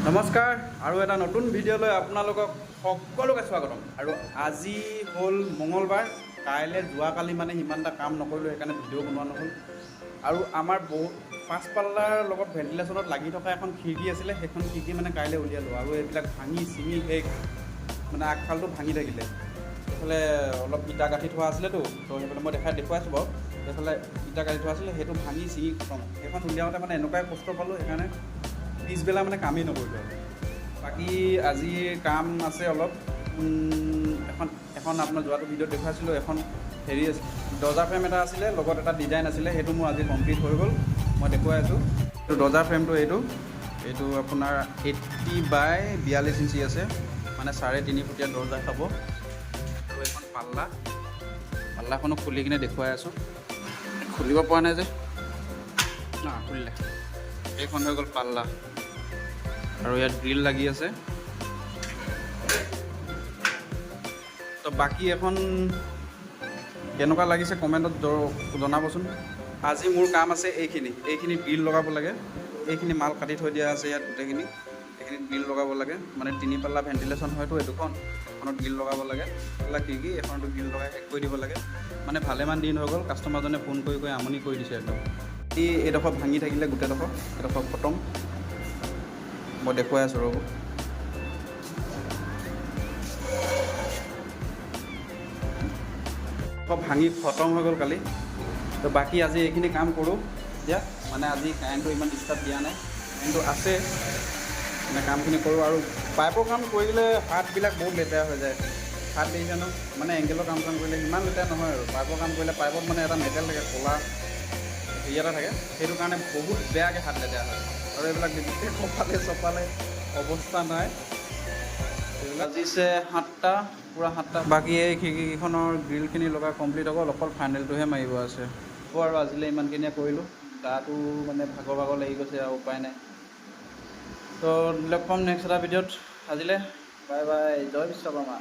নমস্কাৰ আৰু এটা নতুন ভিডিঅ'লৈ আপোনালোকক সকলোকে স্বাগতম। আৰু আজি হ'ল মঙলবাৰ, কাইলৈ যোৱাকালি মানে সিমান এটা কাম নকৰিলোঁ, সেইকাৰণে ভিডিঅ' বনোৱা নহ'ল। আৰু আমাৰ পাছপাল্লাৰ লগত ভেণ্টিলেশ্যনত লাগি থকা এখন খিৰিকী আছিলে, সেইখন খিৰিকী মানে কাইলৈ উলিয়ালোঁ। আৰু এইবিলাক ভাঙি চিঙি শেষ, মানে আগফালটো ভাঙি থাকিলে। সেইফালে অলপ ইটা গাঁঠি থোৱা আছিলেতো, তো সেইফালে মই দেখুৱাইছোঁ বাৰু। সেইফালে ইটা গাঁঠি থোৱা আছিলে, সেইটো ভাঙি চিঙি খতম। সেইখন উলিয়াওঁতে মানে এনেকুৱাই কষ্ট পালোঁ, সেইকাৰণে পিছবেলা মানে কামেই নকৰিলোঁ আৰু। বাকী আজি কাম আছে অলপ। এখন আপোনাৰ যোৱাটো ভিডিঅ'ত দেখুৱাইছিলোঁ, এখন হেৰি আছিল, দৰ্জা ফ্ৰেম এটা আছিলে, লগত এটা ডিজাইন আছিলে, সেইটো মোৰ আজি কমপ্লিট হৈ গ'ল। মই দেখুৱাই আছোঁ। তো দৰ্জা ফ্ৰেমটো এইটো আপোনাৰ 80x42 ইঞ্চি আছে, মানে 3.5 ফুটীয়া দৰ্জা খাব। আৰু এখন পাল্লাখনো খুলি কিনে দেখুৱাই আছোঁ। খুলিব পৰা নাই যে, খুলিলে। এইখন হৈ গ'ল পাল্লা, আৰু ইয়াত গ্ৰিল লাগি আছে। তো বাকী এখন কেনেকুৱা লাগিছে কমেণ্টত জনাবচোন। আজি মোৰ কাম আছে এইখিনি গ্ৰিল লগাব লাগে। এইখিনি মাল কাটি থৈ দিয়া আছে ইয়াত গোটেইখিনি, এইখিনিত গ্ৰিল লগাব লাগে। মানে 3 পাল্লা ভেণ্টিলেশ্যন হয়তো এইখন, এখনত গ্ৰিল লগাব লাগে। পাল্লা খিৰিকী এখনতো গ্ৰিল লগাই শেষ কৰি দিব লাগে। মানে ভালেমান দিন হৈ গ'ল, কাষ্টমাৰজনে ফোন কৰি আমনি কৰি দিছে একদম। এইডোখৰ ভাঙি থাকিলে গোটেইডোখৰ, এইডোখৰ খতম। মই দেখুৱাই আছোঁ ৰ'ব। ভাঙি খতম হৈ গ'ল কালি। তো বাকী আজি এইখিনি কাম কৰোঁ এতিয়া। মানে আজি কাৰেণ্টটো ইমান ডিষ্টাৰ্ব দিয়া নাই, কিন্তু আছে মানে কামখিনি কৰোঁ। আৰু পাইপৰ কাম কৰিলে হাতবিলাক বহুত লেতেৰা হৈ যায়। হাত দেখিছে ন, মানে এংগেলৰ কাম কৰিলে ইমান লেতেৰা নহয় আৰু। পাইপৰ কাম কৰিলে পাইপত মানে এটা মেটেল থাকে, ক'লা হেৰি এটা থাকে, সেইটো কাৰণে বহুত বেয়াকৈ হাত লেতেৰা হয়। আৰু এইবিলাক গোটেই চপালে অৱস্থা নাই। বাজিছে 7টা, পূৰা 7টা। বাকী এই খিৰিকীকেইখনৰ গ্ৰিলখিনি লগাই কমপ্লিট হৈ গ'ল, অকল ফাইনেলটোহে মাৰিব আছে। হ'ব আৰু আজিলৈ ইমানখিনিয়ে কৰিলোঁ। গাটো মানে ভাগৰ লাগি গৈছে আৰু উপায় নাই। তো লগ পাম নেক্সট এটা ভিডিঅ'ত। আজিলৈ বাই বাই, জয় বিশ্বকৰ্মা।